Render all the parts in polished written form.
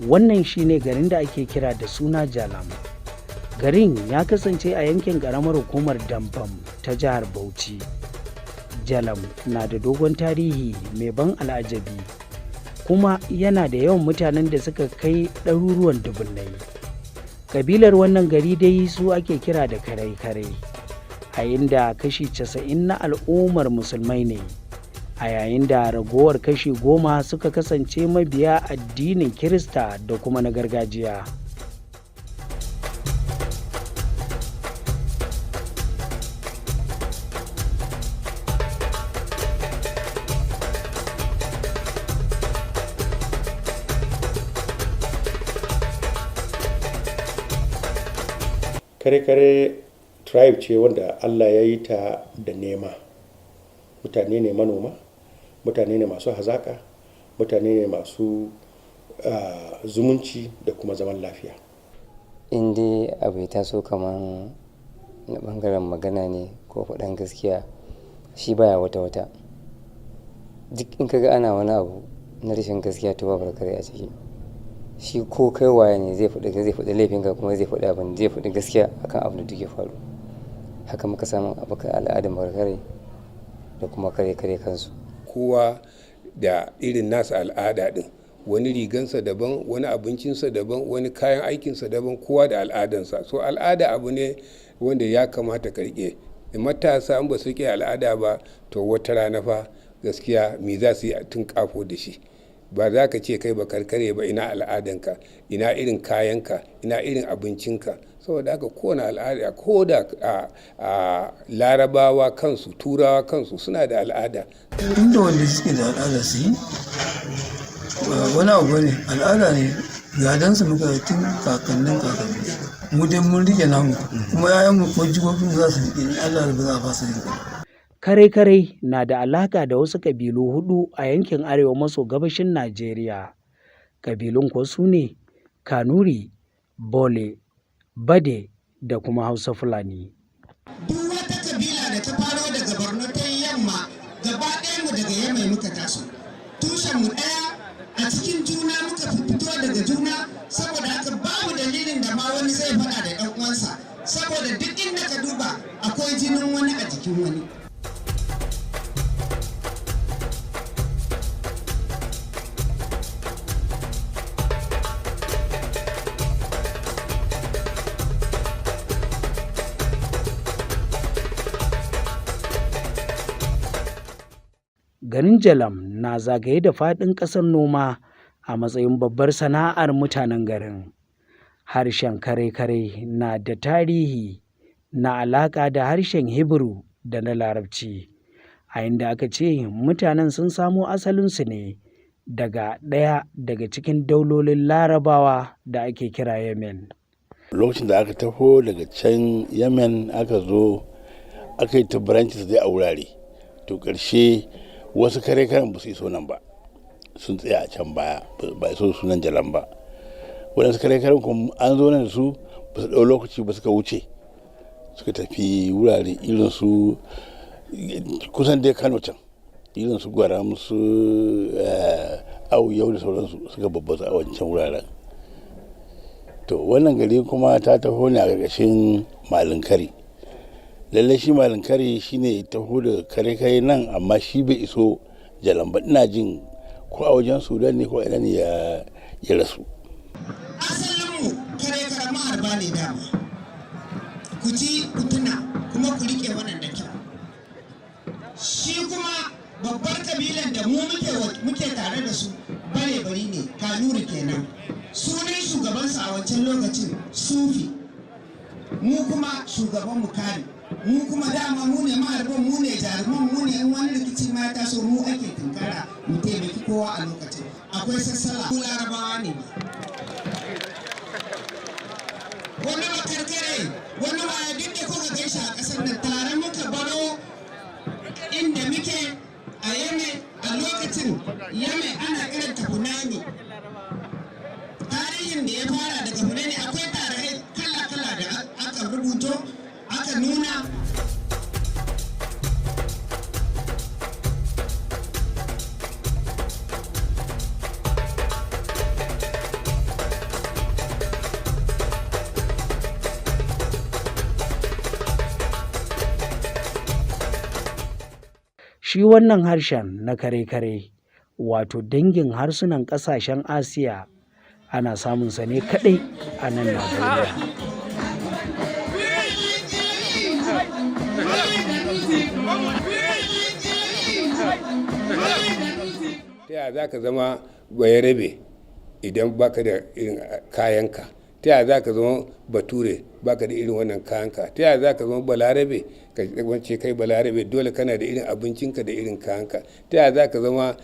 Wannan shine garin da ake kira da suna Jalam. Garin ya kasance a yankin ƙaramar hukumar Dambam ta jihar Bauchi. Jalam na da dogon tarihi mai ban al'ajabi, kuma yana da yawan mutanen da suka kai ɗaruruwan dubunnai. Kabilar wannan gari dai su ake kira da karai-karai, a inda kashi 90 na al'ummar musulmai ne, a yayin da ragowar kashi 10 suka kasance mabiya addinin Kirista da kuma na gargajiya. Kare-kare tribe ce wanda Allah ya yi ta da nema. Mutane ne manoma, mutane ne masu hazaka, mutane ne masu zumunci da kuma zaman lafiya. In dai abu ya taso kamar na ɓangaren magana ne ko faɗan gaskiya, shi baya wata-wata. Duk in kaga ana wani abu na rashin gaskiya to babu kare a ciki. Shi ko kai waye ne zai faɗi laifinka, kuma zai faɗi abin zai faɗi gaskiya akan abin da take faru. Haka muka samu abokan al'adar barkare da kuma kare kansu. Kowa da irin nasa al'ada din, wani rigansa daban, wani abincinsa daban, wani kayan aikinsa daban, kowa da al'adansa. So al'ada abu ne wanda ya kamata ka rike. Matasa in ba su rike al'ada ba, to wata rana fa gaskiya me za su yi tun kafo da shi. Ba za ka ce kai ba karkare ba, ina al'adanka, ina irin kayanka, ina irin abincinka. Saboda haka kowane al'ada, ko da larabawa kansu, turawa kansu suna da al'ada. Inda wanda suke da al'ada su yi wani abu ne, al'ada ne, gadansu muka yi tun kakannin. Mu dai mun rike namu, kuma 'ya'yanmu ko jikokin za su rike, Allah da ba za a fasa rike. Kare-kare na da alaƙa da wasu ƙabilu 4 a yankin arewa maso gabashin Najeriya. Ƙabilun kuwa su ne Kanuri, Bole, Bade da kuma Hausa Fulani. Duk wata ƙabila da ta faro daga Borno ta yamma, gaba ɗaya mu daga yamma muka taso. Tushen mu ɗaya, a cikin juna muka fito daga juna, saboda haka babu dalilin da ma wani zai faɗa da ɗan uwansa, saboda duk inda ka duba akwai jinin wani a jikin wani. Garin Jalam na zagaye da faɗin ƙasar noma a matsayin babbar sana'ar mutanen garin. Harshen kare-kare na da tarihi na alaƙa da harshen Hebrew da na Larabci, a inda aka ce mutanen sun samo asalinsu ne daga ɗaya daga cikin daulolin Larabawa da ake kira Yemen. Lokacin da aka taho daga can Yemen aka zo aka yi ta branches dai a wurare, to ƙarshe wasu kare-karen ba su iso nan ba, sun tsaya a can baya, ba iso sunan Jalam ba. Waɗansu kare-karen kuma an zo nan da su ba su ɗau lokaci ba, suka wuce suka tafi wurare irin su kusan dai Kano can, irin su Gwaram, su Auyau da sauransu, suka babbaza a wancan wuraren. To wannan gari kuma ta taho ne a ƙarƙashin Malinkari. Lallai shi Malinkari shi ne taho da kare-kare nan, amma shi bai iso Jalam ba. Ina jin ko a wajen Sudan ne ko ina ne ya rasu. Asalinmu kare-kare maharba ne dama. Ku ji ku tuna kuma ku rike wannan da kyau. Shi kuma babbar kabilan da mu muke tare da su bare-bari ne, Kanuri kenan. Sunan shugabansa a wancan lokacin Sufi, mu kuma shugaban mu Kari. Mu kuma dama mu ne maharban, mu ne jaruman, mu ne in wani rikici ma ya taso mu ake tunkara mu taimaki kowa a lokacin. Akwai sassala, mu Larabawa ne. Wani makarkare, wani wayadin da kuka gaishe a ƙasar nan, tare muka baro inda muke a Yemen. A lokacin Yemen ana irin Funani. Tarihin da ya fara daga Funani, akwai tarihi kala-kala da aka rubuto, aka nuna. Shi wannan harshen na kare-kare, wato dangin harsunan ƙasashen Asiya, ana samunsa ne kaɗai a nan Najeriya. Ta yaya za ka zama bayarabe idan baka da irin kayanka? Ta yaya za ka zama bature baka da irin wannan kayanka? Ta yaya za ka zama balarabe ka wance kai balarabe dole kana da irin abincinka da irin kayanka? Ta yaya za ka zama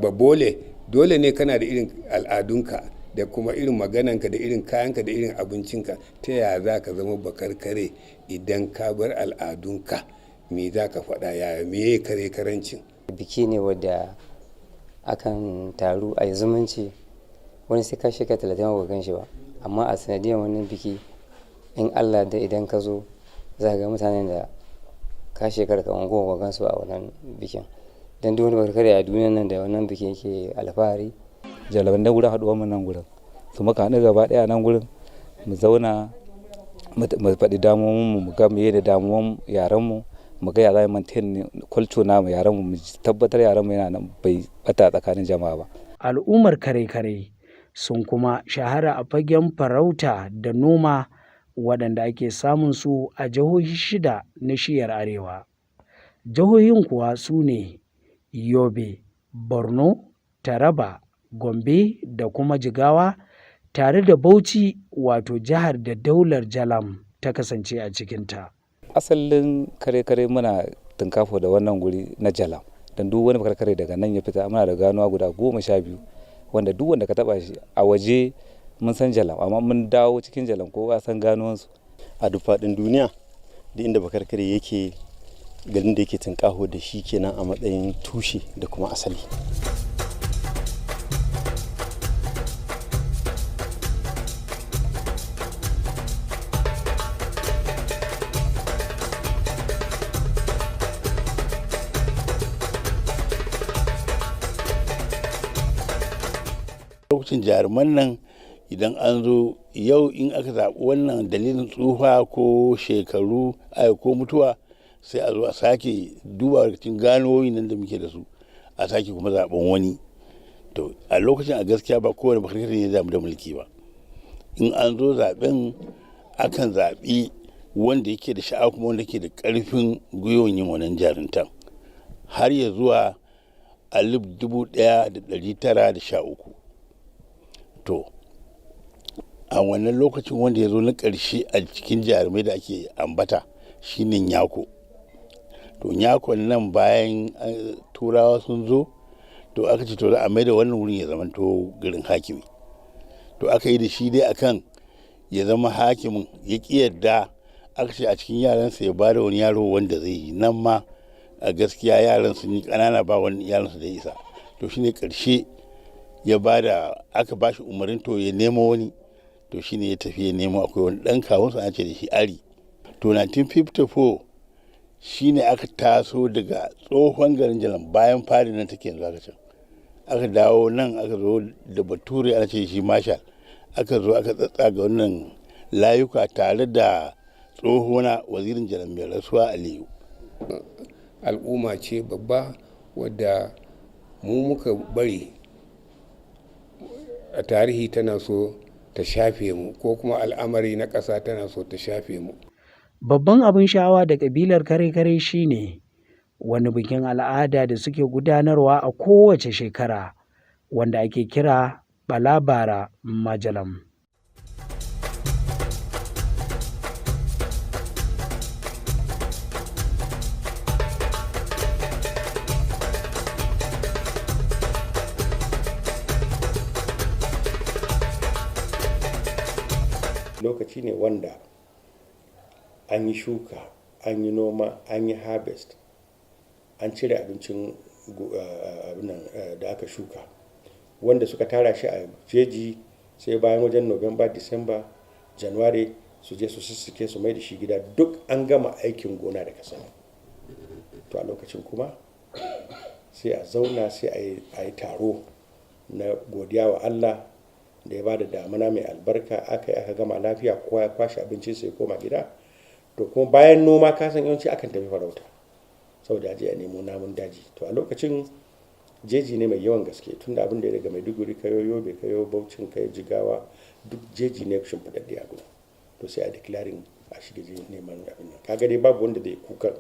babole dole ne kana da irin al'adunka da kuma irin magananka da irin kayanka da irin abincinka? Ta yaya za ka zama bakarkare idan ka bar al'adunka? Me za ka faɗa? Yaya me kare karancin? Biki ne wadda akan taru a yi zumunci, wani sai ka shekara 30 ba gan shi ba, amma a sanadiyar wannan biki in Allah da idan ka zo za ga mutanen da ka shekara kamar 10 ba gan su a wannan bikin. Dan duk wani barkare a duniyar nan da wannan bikin yake alfahari. Jalaban da gurin haɗuwar mu nan gurin su muka haɗu gaba ɗaya nan gurin mu zauna mu faɗi damuwan mu ga meye da damuwan yaran mu ga ya za mu maintain culture namu yaran mu tabbatar yaran mu yana nan bai bata tsakanin jama'a ba. Al'ummar kare-kare sun kuma shahara a fagen farauta da noma, waɗanda ake samun su a jihohi 6 na shiyar arewa. Jihohin kuwa su ne Yobe, Borno, Taraba, Gombe da kuma Jigawa, tare da Bauchi, wato jihar da daular Jalam ta kasance a cikinta. Asalin kare-kare muna tunkafo da wannan guri na Jalam, don duk wani kare daga nan ya fita muna da ganuwa guda 12, wanda duk wanda ka taba shi a waje mun san Jalam, amma mun dawo cikin Jalam kowa san ganuwansu. A duk faɗin duniya duk inda bakarkare yake, garin da yake tunkaho da shi kenan a matsayin tushe da kuma asali. Lokacin jaruman nan idan an zo yau in aka zaɓi wannan dalilin tsufa ko shekaru ko mutuwa, sai a zo a sake duba cikin ganowoyin nan da muke da su, a sake kuma zaɓen wani. To a lokacin a gaskiya ba kowane bakarkare ne zamu da mulki ba. In an zo zaɓen akan zaɓi wanda yake da sha'awa kuma wanda yake da ƙarfin gwiwan yin wannan jaruntan, har ya zuwa 1913. To a wannan lokacin wanda ya zo na ƙarshe a cikin jarumai da ake ambata shine Nyako. To Nyako nan bayan turawa sun zo, to aka ce to za a mai da wannan wurin ya zama to garin hakimi. To aka yi da shi dai akan ya zama hakimin, ya ƙi yadda. Aka ce a cikin yaransa ya bada wani yaro wanda zai yi, nan ma a gaskiya yaran sun yi ƙanana, ba wani yaransa da ya isa. To shine ƙarshe ya bada, aka ba shi umarnin to ya nemo wani. To shine ya tafi ya nemo, akwai wani ɗan kawunsa an ce da shi Ari. To 1954 shine aka taso daga tsohon garin Jalam, bayan fari nan take yanzu aka can, aka dawo nan, aka zo da bature ana ce shi Marshal, aka zo aka tsatsaga wannan layuka tare da tsohona wazirin Jalam mai rasuwa Aliyu. Al'umma ce babba wadda mu muka bari a tarihi tana so ta shafe mu, ko kuma al'amari na ƙasa tana so ta shafe mu. Babban abin sha'awa da ƙabilar kare-kare shine wani bikin al'ada da suke gudanarwa a kowace shekara, wanda ake kira Balabara Majalam. Lokaci ne wanda an yi shuka, an yi noma, an yi harvest, an cire abincin da aka shuka, wanda suka tara shi a jeji, sai bayan wajen November, December, January su je su sussuke su mai da shi gida, duk an gama aikin gona da kasa. To a lokacin kuma sai a zauna, sai a yi taro na godiya wa Allah da ya bada damuna mai albarka, aka gama lafiya, kowa ya kwashe abincin sai koma gida. To kuma bayan noma, kasan yawanci akan tafi farauta. saboda ya je ya nemo namun daji. To a lokacin jeji ne mai yawan gaske, tunda abin da ya daga Maiduguri kayo Yobe kayo Bauchin kayo Jigawa duk jeji ne shimfiɗaɗɗe a gudu. To sai a declaring a shiga neman abin nan. Kaga dai babu wanda zai kukan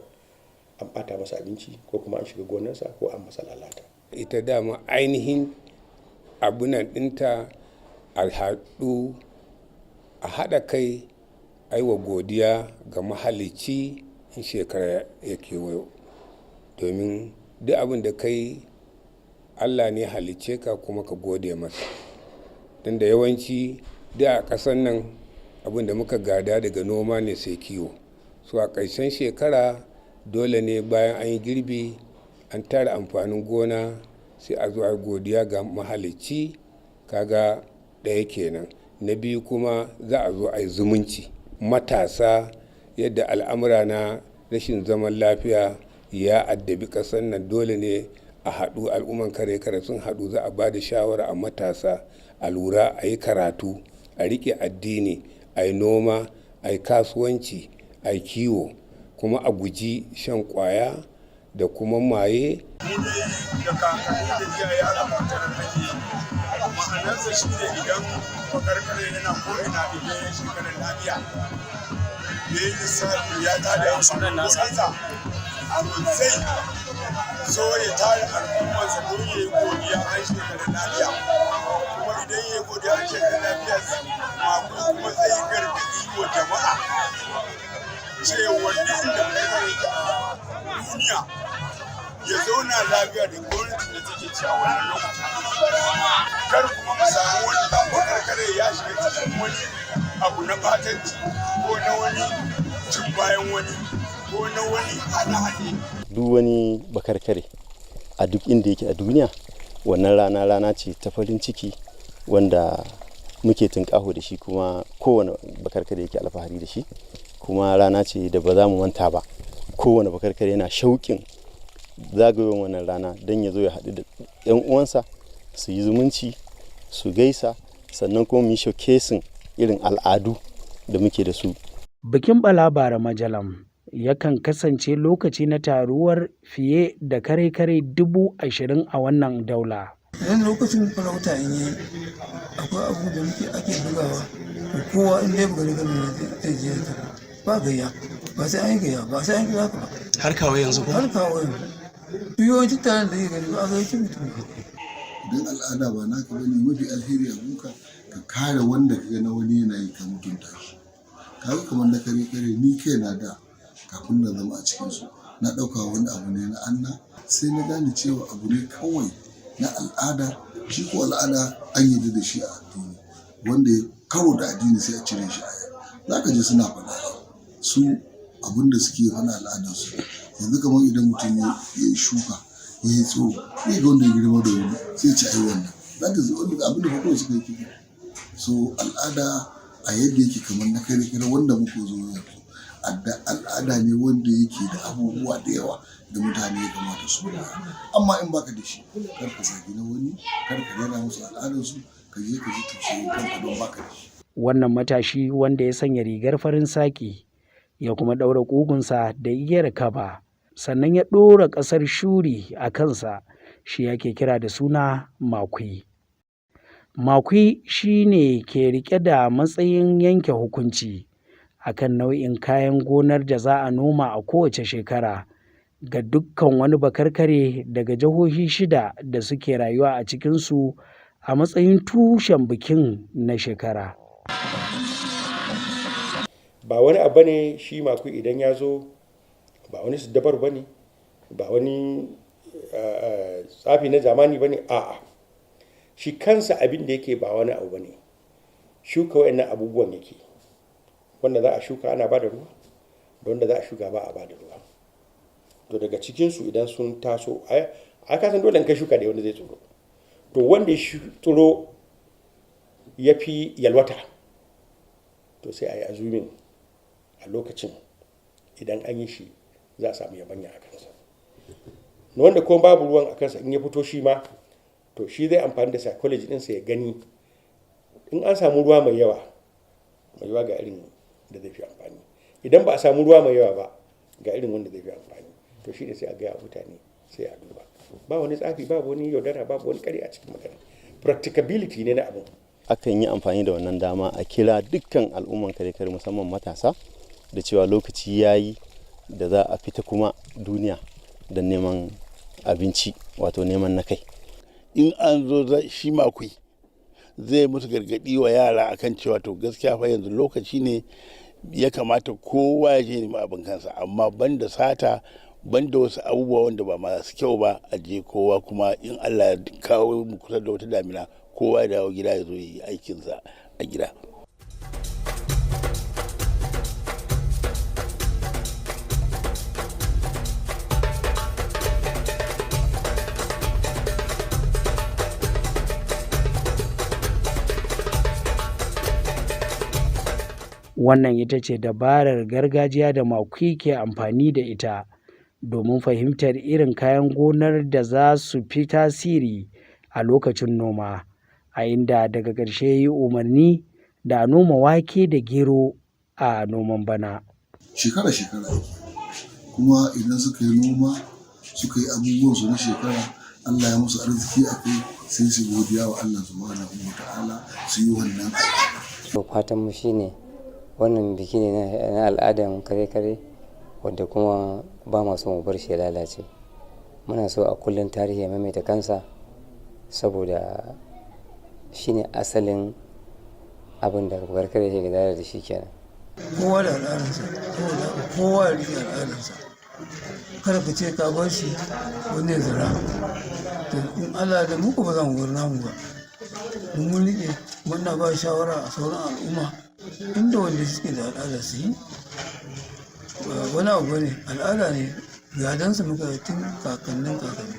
an ɓata masa abinci ko kuma an shiga gonarsa ko an masa lalata. Ita dama ainihin abunan ɗinta a haɗu a haɗa kai aiwa godiya ga mahalicci in shekara ya kewayo, domin duk abin da kai Allah ne halicce ka kuma ka gode masa. Don da yawanci duk a ƙasar nan abin da muka gada daga noma ne sai kiwo. So a ƙarshen shekara dole ne bayan an yi girbi an tara amfanin gona sai a zo a godiya ga mahalicci, kaga ɗaya kenan. Na biyu kuma za a zo a yi zumunci. Matasa yadda al'amura na rashin zaman lafiya ya addabi ƙasar nan, dole ne a haɗu, al'umman kare sun haɗu, za a ba da shawara a matasa a lura, a yi karatu, a riƙe addini, a yi noma, a yi kasuwanci, a yi kiwo, kuma a guji shan ƙwaya da kuma maye. Da kakanni da iyaye aka mutar ake ma'anarsa shi ne idan bakarkare yana ko ina idan ya shekarar lafiya ya yi lissafi ya tada yin sunan nasa zai so ya tare al'ummarsa don ya yi godiya an shekarar lafiya, kuma idan ya yi godiya an shekarar lafiya mako kuma zai gargaɗi wa jama'a cewa duk inda bakarkare yake a duniya ya zauna lafiya da gwamnati da take ci a wannan lokacin. Kar kuma mu samu wani ɗan bakarkare ya shiga cikin wani abu na batanci ko na wani cin bayan wani ko na wani hade-hade. Duk wani bakarkare a duk inda yake a duniya, wannan rana ce ta farin ciki wanda muke tunƙaho da shi, kuma kowane bakarkare yake alfahari da shi, kuma rana ce da ba za mu manta ba. Kowane bakarkare yana shauƙin zagayowar wannan rana don ya zo ya haɗu da 'yan uwansa su yi zumunci, su gaisa, sannan kuma mu yi showcasing irin al'adu da muke da su. Bikin Balabara Majalam yakan kasance lokaci na taruwar fiye da kare-kare 20,000 a wannan daula. Idan lokacin farauta in yi akwai abu da ake bugawa, kowa in dai buga gani zai je ya ba gayya, ba sai an yi gayya, ba sai an kira ka ba. Har kawo yanzu kuma? Har kawo yanzu. Yawanci taron da ya gani ba a gayyaci mutum. Idan al'ada ba naka bane, mafi alheri a gunka ka kare wanda ka ga na wani yana yi ka mutunta shi. Kaga kamar na kare ni kai na da kafin na zama a cikin su na ɗauka wani abu ne na Allah, sai na gane cewa abu ne kawai na al'ada. Shi ko al'ada an yi da shi a addini, wanda ya karo da addini sai a cire shi a yau. Za ka ji suna faɗa su abin da suke faɗa al'adarsu. Yanzu kamar idan mutum ya yi shuka ya yi tsoro, ya ga wanda ya girma da wuri sai ci ai wannan za ta zo wanda abin da farko suka yi kika. So al'ada a yadda yake kamar na kare wanda muka zo yanzu, al'ada ne wanda yake da abubuwa da yawa da mutane ya kamata su koya. Amma in baka da shi, kar ka zagi na wani, kar ka rena musu al'adarsu, ka je ka ji tausayin kanka don baka da shi. Wannan matashi wanda ya sanya rigar farin saki ya kuma ɗaura ƙugunsa da igiyar kaba, sannan ya ɗora ƙasar shuri a kansa, shi yake kira da suna Makwi. Makwi shi ne ke riƙe da matsayin yanke hukunci akan nau'in kayan gonar da za a noma a kowace shekara ga dukkan wani bakarkare daga jihohi 6 da suke rayuwa a cikinsu a matsayin tushen bikin na shekara. Ba wani abu ne shi Makwi idan ya zo, ba wani dabar ba ne, ba wani tsafi na zamani ba ne, a'a. Shi kansa abin da yake ba wani abu ba ne, shuka wa'annan abubuwan yake. Wanda za a shuka ana ba da ruwa, da wanda za a shuka ba a ba da ruwa. To daga cikinsu idan sun taso, a kasan dole in kai shuka da wanda zai tsoro. To wanda ya tsoro ya fi yalwata, to sai a yi azumin a lokacin idan an yi shi za a samu yabanya a kansa. Na wanda kuma babu ruwan a kansa in ya fito shi ma, to shi zai amfani da psychology ɗinsa ya gani in an samu ruwa mai yawa ga irin da zai fi amfani. Idan ba a samu ruwa mai yawa ba, ga irin wanda zai fi amfani. to shi ne sai a gaya mutane sai a duba. Ba wani tsafi, babu wani yaudara, babu wani ƙarya a cikin magana. Practicability ne na abin. Akan yi amfani da wannan dama a kira dukkan al'umman kare-kare musamman matasa da cewa lokaci ya yi da za a fita kuma duniya da neman abinci, wato neman na kai. In an zo shi makui zai musu gargaɗi wa yara akan cewa to gaskiya fa yanzu lokaci ne ya kamata kowa ya je nemi abin kansa, amma banda sata, banda wasu abubuwa wanda ba masu kyau ba, a je kowa kuma in Allah ya kawo mu kusa da wata damina kowa ya dawo gida ya zo yi aikinsa a gida. Wannan ita ce dabarar gargajiya da makui ke amfani da ita domin fahimtar irin kayan gonar da za su fi tasiri a lokacin noma, a inda daga ƙarshe ya yi umarni da a noma wake da gero a noman bana. Shekara-shekara kuma idan suka yi noma suka yi abubuwansu na shekara, Allah ya musu arziki a kai, sai su godiya wa Allah subhanahu wa ta'ala su yi wannan aiki. Fatanmu shine wannan biki ne na al'adan kare-kare wadda kuma ba ma so mu bar shi ya lalace. Muna so a kullum tarihi ya maimaita kansa saboda shine asalin abin da kare-kare ke gadara da shi kenan. Kowa da al'adarsa, kowa ya riƙe al'adarsa. Kada ka ce ka bar shi wani zira. To in Allah da muku ba za mu bar namu ba. Mun riƙe, muna ba shawara a sauran al'umma inda wanda suke da al'ada su yi. Wani abu ne, al'ada ne, gadansa muka yi tun kakannin kakanni.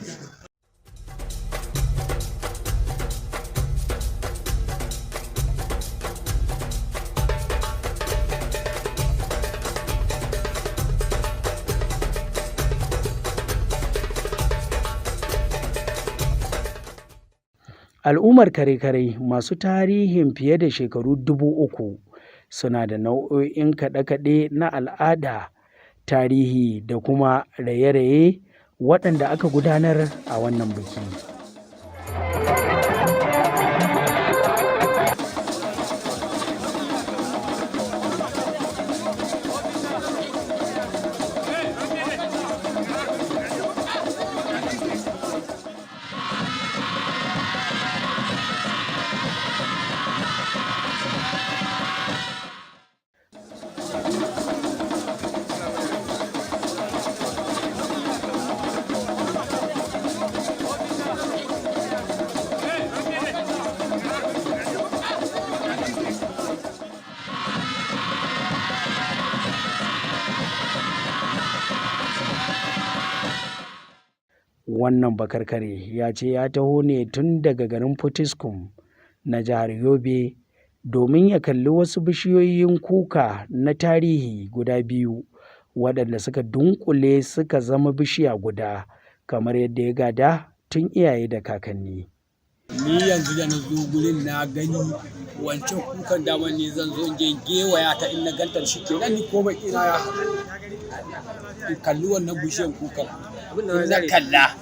Al'ummar kare-kare masu tarihin fiye da shekaru 3000 suna da nau'o'in kaɗe-kaɗe na al'ada, tarihi da kuma raye-raye waɗanda aka gudanar a wannan biki. Wannan bakarkare ya ce ya taho ne tun daga garin Potiskum na jihar Yobe domin ya kalli wasu bishiyoyin kuka na tarihi guda biyu waɗanda suka dunƙule suka zama bishiya guda kamar yadda ya gada tun iyaye da kakanni. Ni yanzu da na zo gurin na gani wancan kukan dama ne zan zo in gewaya ta in na gantar shi ke nan ni komai ina ya in kalli wannan bishiyan kukan in na kalla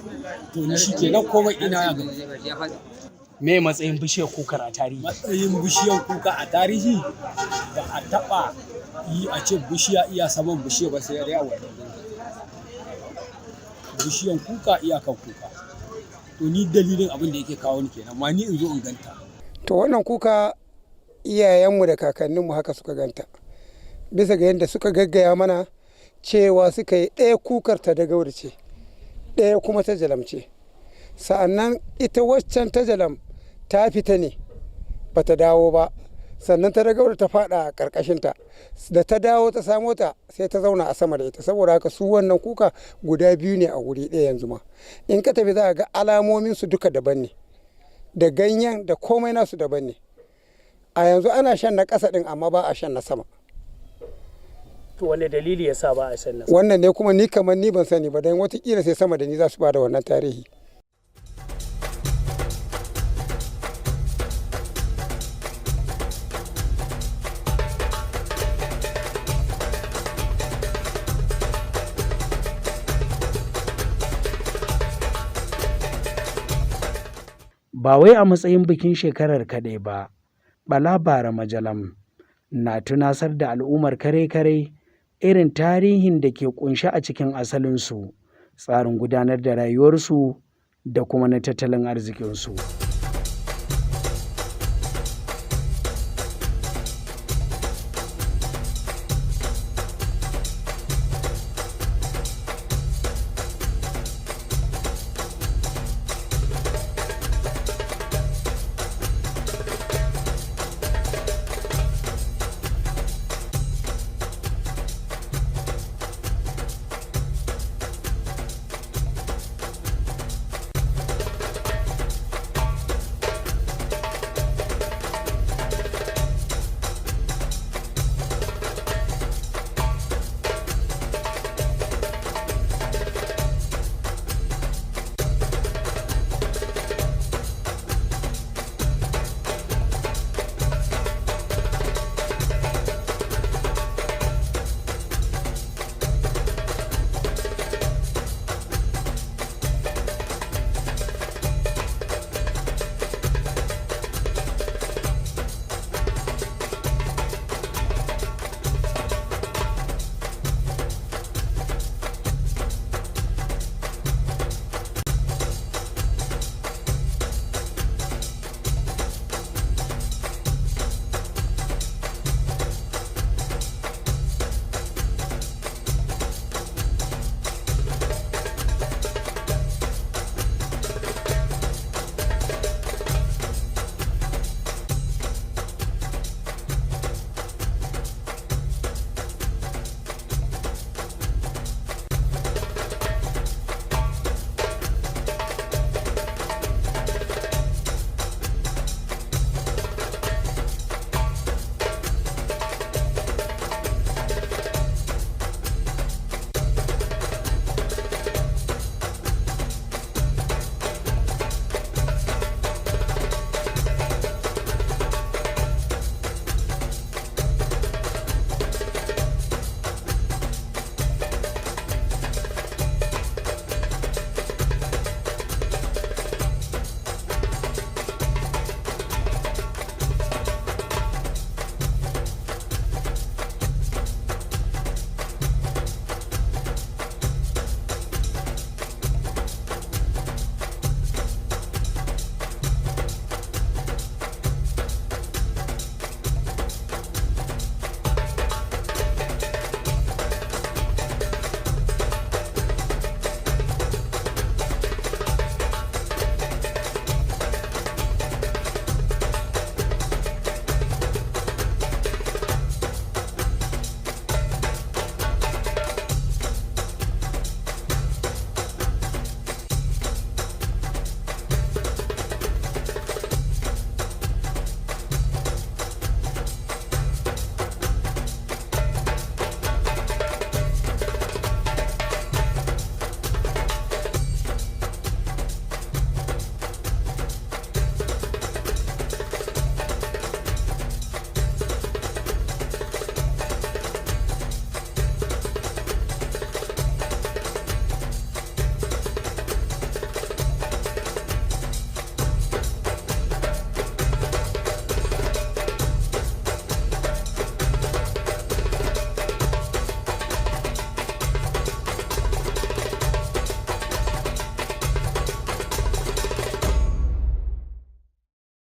to ni shi ke nan komai ina ya gani. Me matsayin bishiyar kukar a tarihi? Matsayin bishiyar kuka a tarihi ba a taɓa yi a ce bishiya iya saman bishiya ba sai dai a wannan bishiyan kuka iyakan kuka. To ni dalilin abin da yake kawo ni kenan, amma ni in zo in ganta. To wannan kuka iyayenmu da kakanninmu haka suka ganta, bisa ga yadda suka gaggaya mana cewa suka yi ɗaya kukar ta da gaurace ɗaya kuma ta jalamce, sa'annan ita waccan ta jalam ta fita ne ba ta dawo ba, sannan ta ragaura ta fada a ƙarƙashinta, da ta dawo ta samo ta sai ta zauna a sama da ita. Saboda haka su wannan kuka guda biyu ne a wuri ɗaya yanzu ma. In ka tafi za a ga alamomin su duka daban ne, da ganyen da komai nasu daban ne. A yanzu ana shan na ƙasa ɗin amma ba a shan na sama. To wane dalili ya sa ba a shan na sama? Wannan ne kuma ni kamar ni ban sani ba, don watakila sai sama da ni za su ba da wannan tarihi. Ba wai a matsayin bikin shekarar kaɗai ba, Bala Bara Majalam na tunasar da al'ummar kare-kare irin tarihin da ke ƙunshe a cikin asalinsu, tsarin gudanar da rayuwarsu da kuma na tattalin arzikinsu.